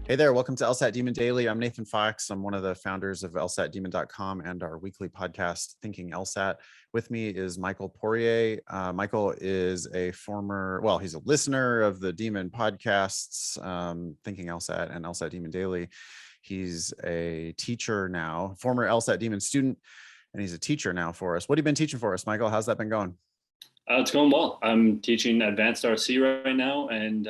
Hey there, welcome to LSAT Demon Daily. I'm Nathan Fox. I'm one of the founders of LSATdemon.com and our weekly podcast, Thinking LSAT. With me is Michael Poirier. Michael is he's a listener of the Demon podcasts, Thinking LSAT and LSAT Demon Daily. He's a teacher now, former LSAT Demon student, and he's a teacher now for us. What have you been teaching for us, Michael? How's that been going? It's going well. I'm teaching advanced RC right now, and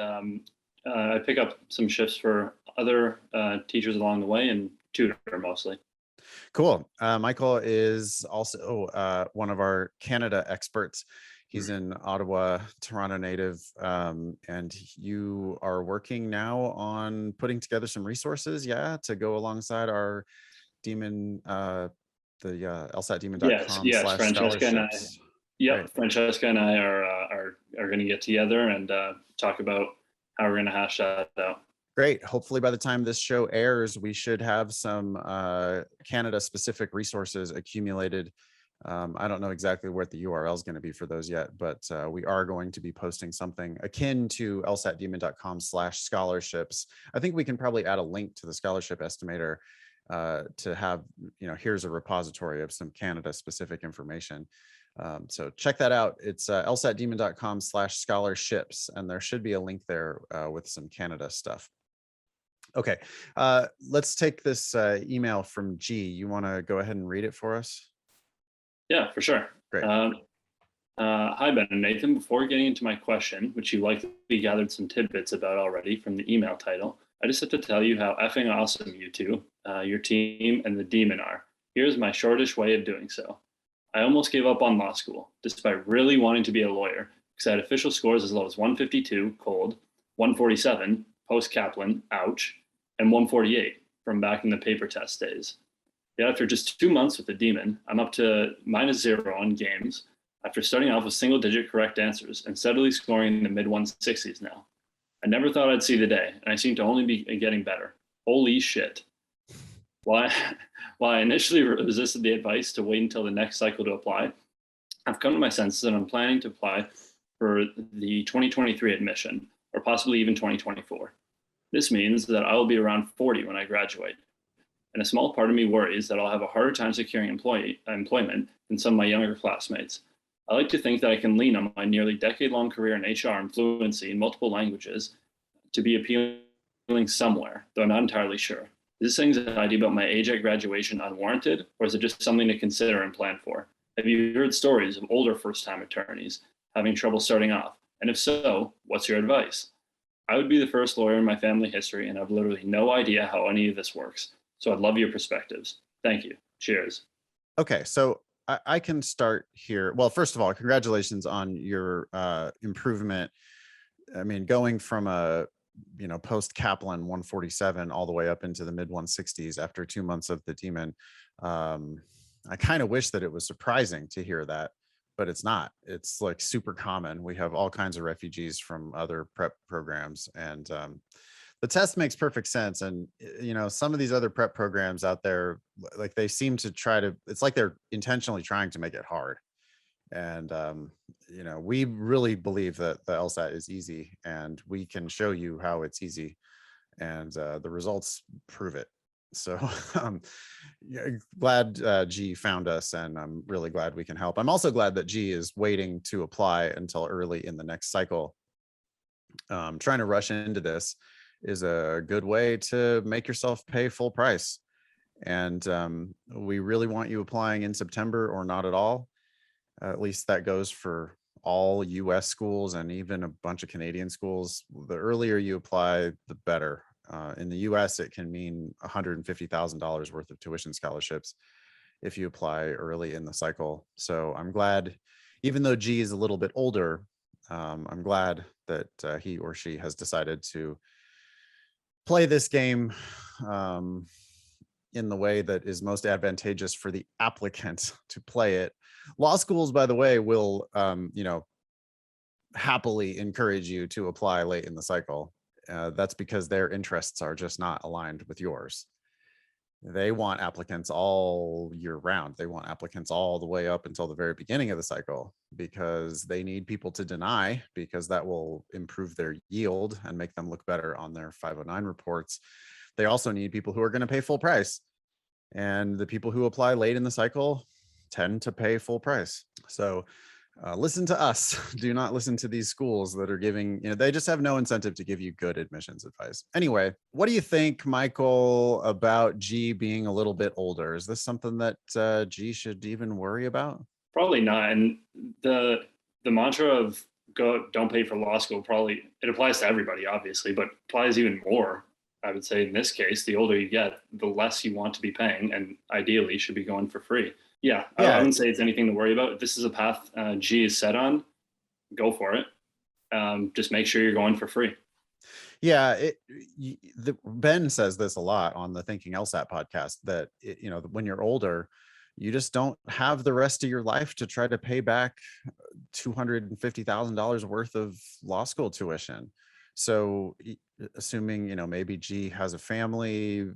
I pick up some shifts for other teachers along the way and tutor mostly. Cool. Michael is also one of our Canada experts. He's in Ottawa, Toronto native, and you are working now on putting together some resources, to go alongside our Demon, the LSATdemon.com Yes, / scholarships. Francesca and I are going to get together and talk about how we're going to hash that out. Great. Hopefully by the time this show airs, we should have some Canada-specific resources accumulated. I don't know exactly what the URL is going to be for those yet, but we are going to be posting something akin to LSATdemon.com / scholarships. I think we can probably add a link to the scholarship estimator to have, here's a repository of some Canada-specific information. So check that out. It's LSATdemon.com / scholarships, and there should be a link there with some Canada stuff. Okay, let's take this email from G. You want to go ahead and read it for us? Yeah, for sure. Great. Hi, Ben and Nathan. Before getting into my question, which you likely gathered some tidbits about already from the email title, I just have to tell you how effing awesome you two, your team, and the Demon are. Here's my shortish way of doing so. I almost gave up on law school, despite really wanting to be a lawyer, because I had official scores as low as 152, cold, 147, post-Kaplan, ouch, and 148 from back in the paper test days. Yet after just 2 months with the Demon, I'm up to -0 on games after starting off with single-digit correct answers and steadily scoring in the mid-160s now. I never thought I'd see the day, and I seem to only be getting better. Holy shit. While I initially resisted the advice to wait until the next cycle to apply, I've come to my senses and I'm planning to apply for the 2023 admission, or possibly even 2024. This means that I will be around 40 when I graduate. And a small part of me worries that I'll have a harder time securing employment than some of my younger classmates. I like to think that I can lean on my nearly decade-long career in HR and fluency in multiple languages to be appealing somewhere, though I'm not entirely sure. Is this anxiety about my age at graduation unwarranted, or is it just something to consider and plan for? Have you heard stories of older first-time attorneys having trouble starting off? And if so, what's your advice? I would be the first lawyer in my family history, and I have literally no idea how any of this works. So I'd love your perspectives. Thank you. Cheers. Okay, so I can start here. Well, first of all, congratulations on your improvement. I mean, going from a post Kaplan 147 all the way up into the mid 160s after 2 months of the Demon. I kind of wish that it was surprising to hear that, but it's not. It's like super common. We have all kinds of refugees from other prep programs, and the test makes perfect sense. And some of these other prep programs out there, like they seem to it's like they're intentionally trying to make it hard. And we really believe that the LSAT is easy, and we can show you how it's easy, and the results prove it. So glad G found us, and I'm really glad we can help. I'm also glad that G is waiting to apply until early in the next cycle. Trying to rush into this is a good way to make yourself pay full price. And we really want you applying in September or not at all. At least that goes for all US schools and even a bunch of Canadian schools. The earlier you apply, the better. In the US, it can mean $150,000 worth of tuition scholarships if you apply early in the cycle. So I'm glad, even though G is a little bit older, I'm glad that he or she has decided to play this game in the way that is most advantageous for the applicant to play it. Law schools, by the way, will happily encourage you to apply late in the cycle. That's because their interests are just not aligned with yours. They want applicants all year round. They want applicants all the way up until the very beginning of the cycle because they need people to deny, because that will improve their yield and make them look better on their 509 reports. They also need people who are going to pay full price. And the people who apply late in the cycle tend to pay full price. So listen to us. Do not listen to these schools that are giving, they just have no incentive to give you good admissions advice. Anyway, what do you think, Michael, about G being a little bit older? Is this something that G should even worry about? Probably not. And the mantra of don't pay for law school, probably it applies to everybody, obviously, but applies even more. I would say in this case, the older you get, the less you want to be paying, and ideally should be going for free. Yeah, I Yeah, wouldn't say it's anything to worry about. If this is a path G is set on, go for it. Just make sure you're going for free. yeah. Ben says this a lot on the Thinking LSAT podcast, that when you're older, you just don't have the rest of your life to try to pay back $250,000 worth of law school tuition. So assuming, maybe G has a family,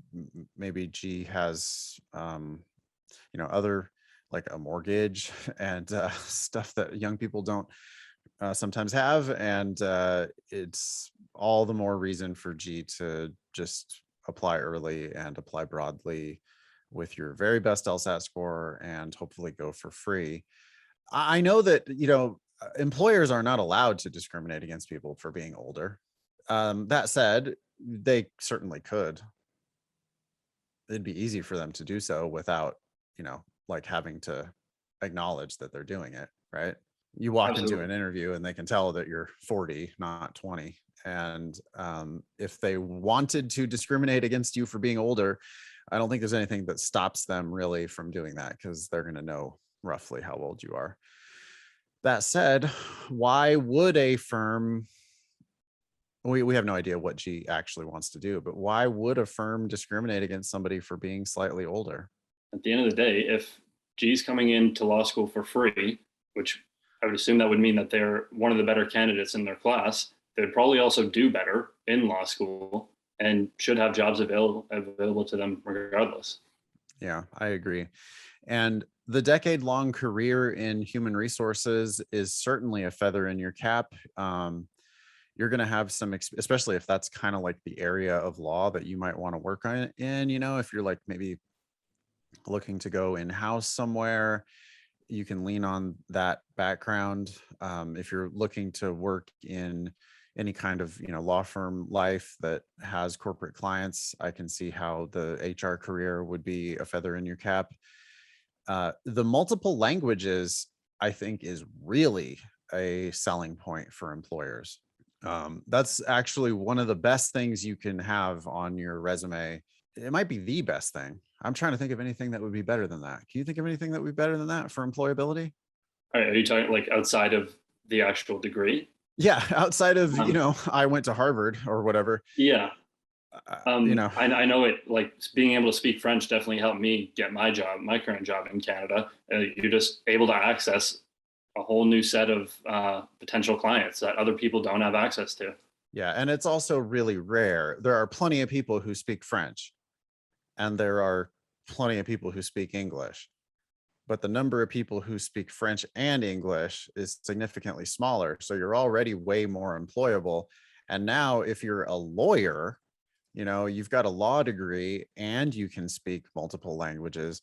maybe G has, other, like a mortgage and stuff that young people don't sometimes have. And it's all the more reason for G to just apply early and apply broadly with your very best LSAT score and hopefully go for free. I know that, employers are not allowed to discriminate against people for being older. That said, they certainly could. It'd be easy for them to do so without, like having to acknowledge that they're doing it, right? You walk into Absolutely. an interview and they can tell that you're 40, not 20. And if they wanted to discriminate against you for being older, I don't think there's anything that stops them really from doing that, because they're going to know roughly how old you are. That said, why would a firm, we have no idea what G actually wants to do, but why would a firm discriminate against somebody for being slightly older? At the end of the day, if G's coming into law school for free, which I would assume that would mean that they're one of the better candidates in their class, they'd probably also do better in law school and should have jobs available to them regardless. Yeah, I agree. And the decade-long career in human resources is certainly a feather in your cap. You're going to have some, especially if that's kind of like the area of law that you might want to work on in, if you're like maybe looking to go in-house somewhere, you can lean on that background. If you're looking to work in any kind of law firm life that has corporate clients, I can see how the HR career would be a feather in your cap. The multiple languages, I think, is really a selling point for employers. That's actually one of the best things you can have on your resume. It might be the best thing. I'm trying to think of anything that would be better than that. Can you think of anything that would be better than that for employability? Are you talking like outside of the actual degree? Yeah, outside of, Um, I went to Harvard or whatever. yeah. uh, you know, I know it, like being able to speak French definitely helped me get my current job in Canada. You're just able to access a whole new set of potential clients that other people don't have access to. yeah, and it's also really rare. There are plenty of people who speak French, and there are plenty of people who speak English, but the number of people who speak French and English is significantly smaller. So you're already way more employable. And now if you're a lawyer, you've got a law degree and you can speak multiple languages.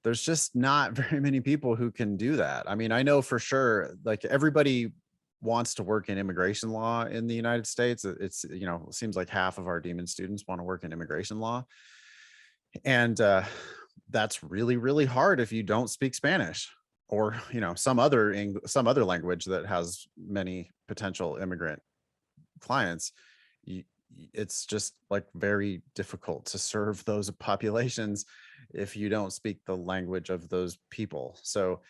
There's just not very many people who can do that. I mean, I know for sure, like everybody wants to work in immigration law in the United States. It's, it seems like half of our Demon students want to work in immigration law. And that's really, really hard if you don't speak Spanish or, some other language that has many potential immigrant clients. It's just like very difficult to serve those populations if you don't speak the language of those people. So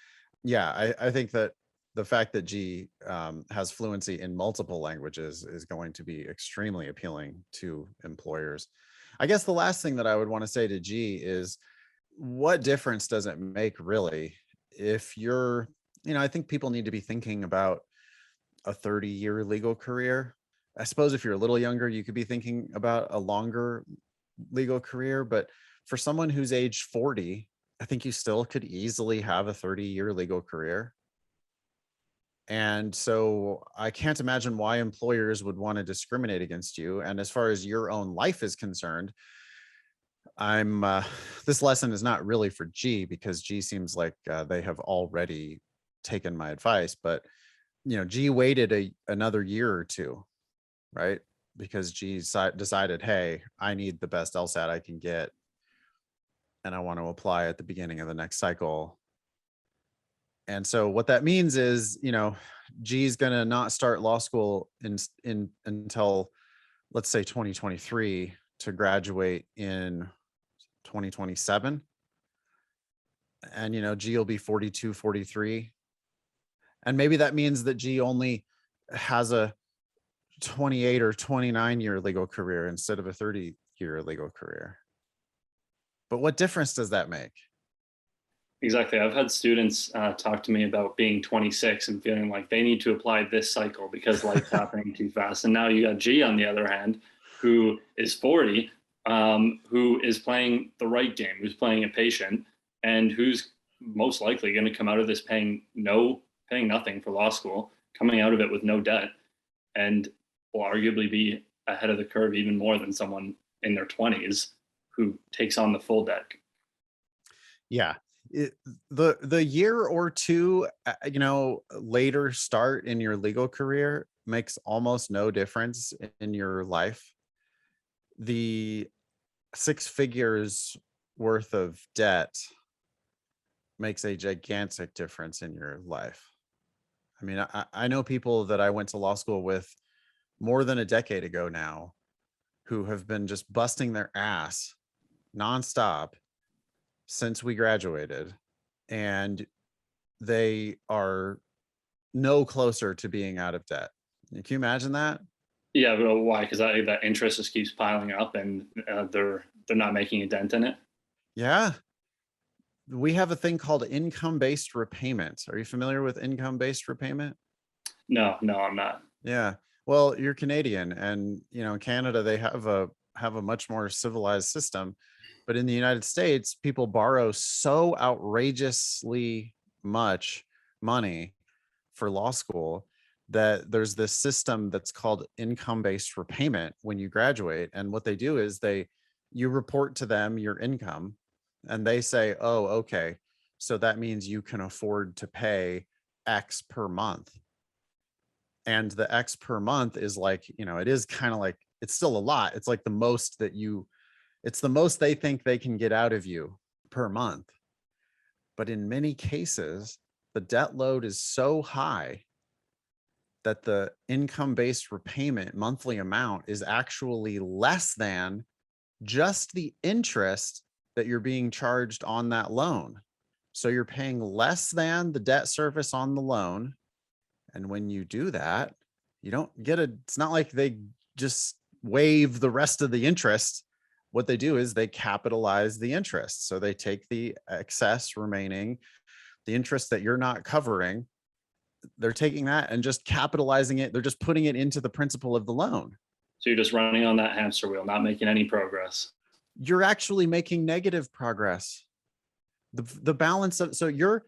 yeah, I think that the fact that G has fluency in multiple languages is going to be extremely appealing to employers. I guess the last thing that I would want to say to G is, what difference does it make really if you're, I think people need to be thinking about a 30-year legal career. I suppose if you're a little younger, you could be thinking about a longer legal career, but for someone who's age 40, I think you still could easily have a 30-year legal career. And so I can't imagine why employers would want to discriminate against you. And as far as your own life is concerned, I'm this lesson is not really for G, because G seems like they have already taken my advice. But G waited another year or two, right? Because G decided, hey, I need the best LSAT I can get, and I want to apply at the beginning of the next cycle. And so what that means is, G is going to not start law school in until, let's say, 2023, to graduate in 2027. And G will be 42, 43. And maybe that means that G only has a 28 or 29-year legal career instead of a 30-year legal career. But what difference does that make? Exactly. I've had students talk to me about being 26 and feeling like they need to apply this cycle because life's happening too fast. And now you got G on the other hand, who is 40, who is playing the right game, who's playing it patient, and who's most likely going to come out of this paying nothing for law school, coming out of it with no debt, and will arguably be ahead of the curve even more than someone in their 20s who takes on the full debt. Yeah. The year or two, later start in your legal career makes almost no difference in your life. The 6 figures worth of debt makes a gigantic difference in your life. I mean, I know people that I went to law school with more than a decade ago now, who have been just busting their ass nonstop since we graduated, and they are no closer to being out of debt. Can you imagine that? Yeah, but why? Because that interest just keeps piling up, and they're not making a dent in it. Yeah. We have a thing called income-based repayment. Are you familiar with income-based repayment? No, I'm not. Yeah. Well, you're Canadian, and in Canada they have a much more civilized system. But in the United States, people borrow so outrageously much money for law school that there's this system that's called income-based repayment when you graduate. And what they do is you report to them your income, and they say, oh, okay, so that means you can afford to pay X per month. And the X per month is like, it is kind of like, it's still a lot. It's like it's the most they think they can get out of you per month. But in many cases, the debt load is so high that the income-based repayment monthly amount is actually less than just the interest that you're being charged on that loan. So you're paying less than the debt service on the loan. And when you do that, you don't get it's not like they just waive the rest of the interest. What they do is they capitalize the interest. So they take the excess remaining, the interest that you're not covering, they're taking that and just capitalizing it. They're just putting it into the principal of the loan. So you're just running on that hamster wheel, not making any progress. You're actually making negative progress. The balance of, so you're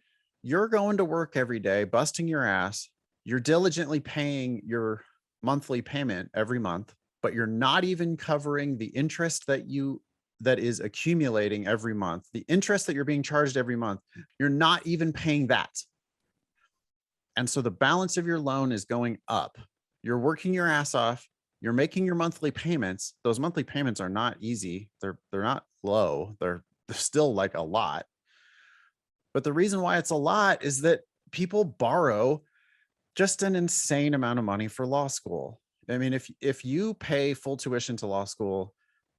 going to work every day, busting your ass. You're diligently paying your monthly payment every month, but you're not even covering the interest that is accumulating every month. The interest that you're being charged every month, you're not even paying that. And so the balance of your loan is going up. You're working your ass off. You're making your monthly payments. Those monthly payments are not easy. They're not low. They're still like a lot. But the reason why it's a lot is that people borrow just an insane amount of money for law school. I mean, if you pay full tuition to law school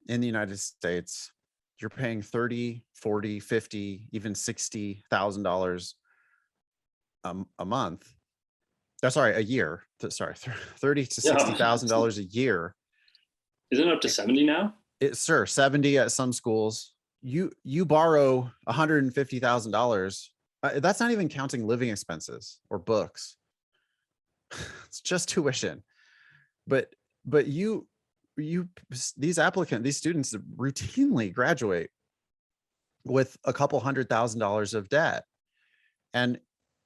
in the United States, you're paying 30, 40, 50, even $60,000 a month. Sorry, a year. Sorry, 30 to $60,000 a year. Isn't it up to 70 now? Sir, 70 at some schools. You borrow $150,000. That's not even counting living expenses or books. It's just tuition. But these students routinely graduate with a couple $100,000 of debt. And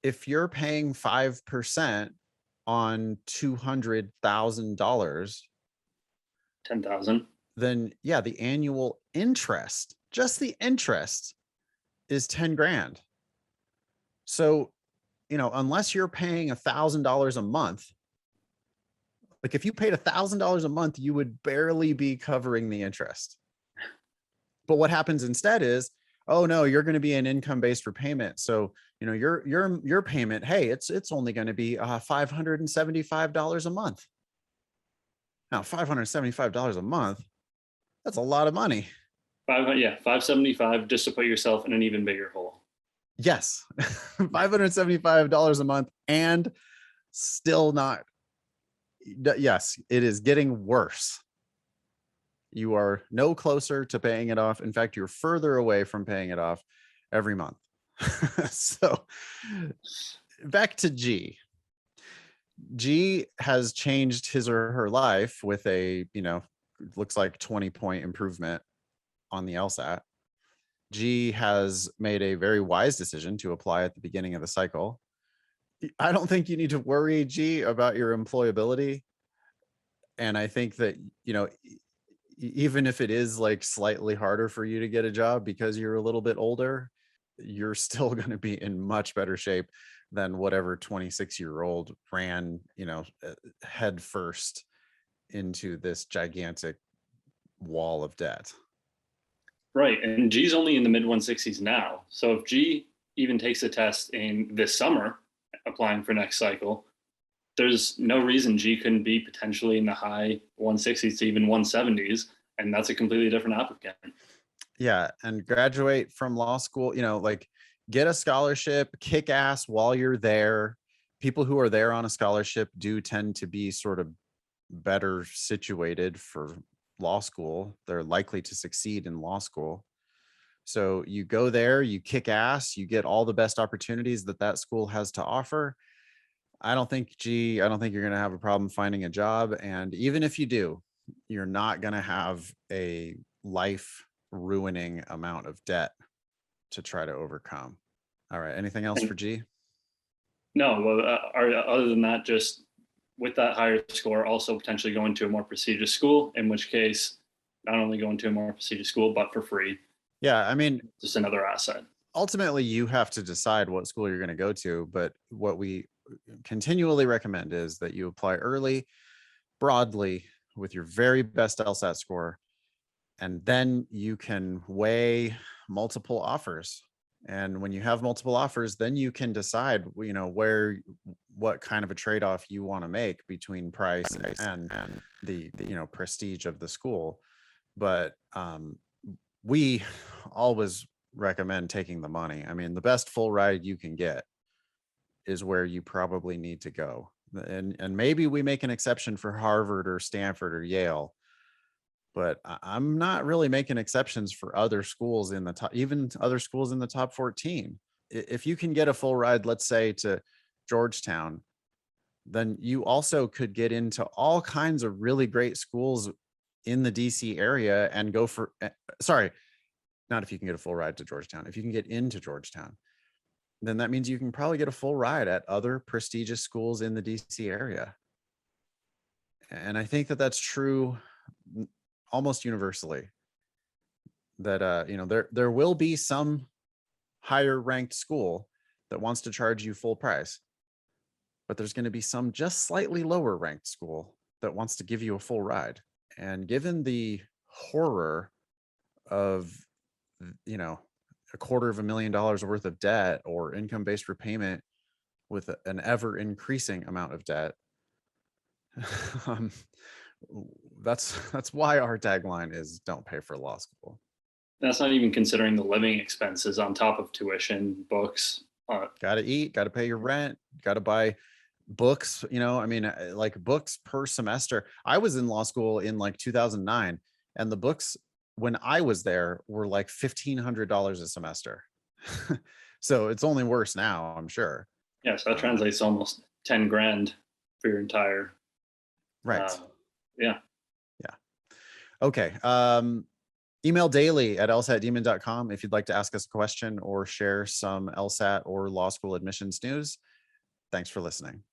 if you're paying 5% on $200,000, 10,000. then yeah, the annual interest, just the interest, is 10 grand. So, unless you're paying $1,000 a month, like if you paid $1,000 a month, you would barely be covering the interest. But what happens instead is, oh no, you're going to be an income-based repayment. So, your payment, hey, it's only going to be $575 a month. Now, $575 a month, that's a lot of money. 575 just to put yourself in an even bigger hole. Yes, $575 a month, and still not. Yes, it is getting worse. You are no closer to paying it off. In fact, you're further away from paying it off every month. So back to G. G has changed his or her life with a, looks like 20-point improvement on the LSAT. G has made a very wise decision to apply at the beginning of the cycle. I don't think you need to worry, G, about your employability. And I think that, even if it is like slightly harder for you to get a job because you're a little bit older, you're still going to be in much better shape than whatever 26-year-old ran, head first into this gigantic wall of debt. Right. And G's only in the mid 160s now. So if G even takes a test in this summer, applying for next cycle, there's no reason G couldn't be potentially in the high 160s to even 170s. And that's a completely different applicant. Yeah. And graduate from law school, like get a scholarship, kick ass while you're there. People who are there on a scholarship do tend to be sort of better situated for law school. They're likely to succeed in law school. So you go there, you kick ass, you get all the best opportunities that school has to offer. I don't think you're going to have a problem finding a job. And even if you do, you're not going to have a life ruining amount of debt to try to overcome. All right. Anything else for G? No, well, other than that, just with that higher score, also potentially going to a more prestigious school, in which case, not only going to a more prestigious school, but for free. Yeah. I mean, just another asset. Ultimately, you have to decide what school you're going to go to. But what we continually recommend is that you apply early, broadly, with your very best LSAT score, and then you can weigh multiple offers. And when you have multiple offers, then you can decide, what kind of a trade-off you want to make between price and the prestige of the school. But we always recommend taking the money. I mean, the best full ride you can get is where you probably need to go. And maybe we make an exception for Harvard or Stanford or Yale, but I'm not really making exceptions for other schools in the top, even other schools in the top 14. If you can get a full ride, let's say to Georgetown, then you also could get into all kinds of really great schools in the DC area and go for, sorry, not if you can get a full ride to Georgetown. If you can get into Georgetown, then that means you can probably get a full ride at other prestigious schools in the DC area. And I think that that's true almost universally, that there will be some higher ranked school that wants to charge you full price, but there's going to be some just slightly lower ranked school that wants to give you a full ride. And given the horror of $250,000 worth of debt or income-based repayment with an ever increasing amount of debt, that's why our tagline is "Don't pay for law school." That's not even considering the living expenses on top of tuition, books. Got to eat, got to pay your rent, got to buy books. Like books per semester. I was in law school in like 2009, and the books when I was there were like $1,500 a semester. So it's only worse now, I'm sure. Yeah, so that translates to almost 10 grand for your entire. Right. Yeah. Okay. Email daily at lsatdemon.com if you'd like to ask us a question or share some LSAT or law school admissions news. Thanks for listening.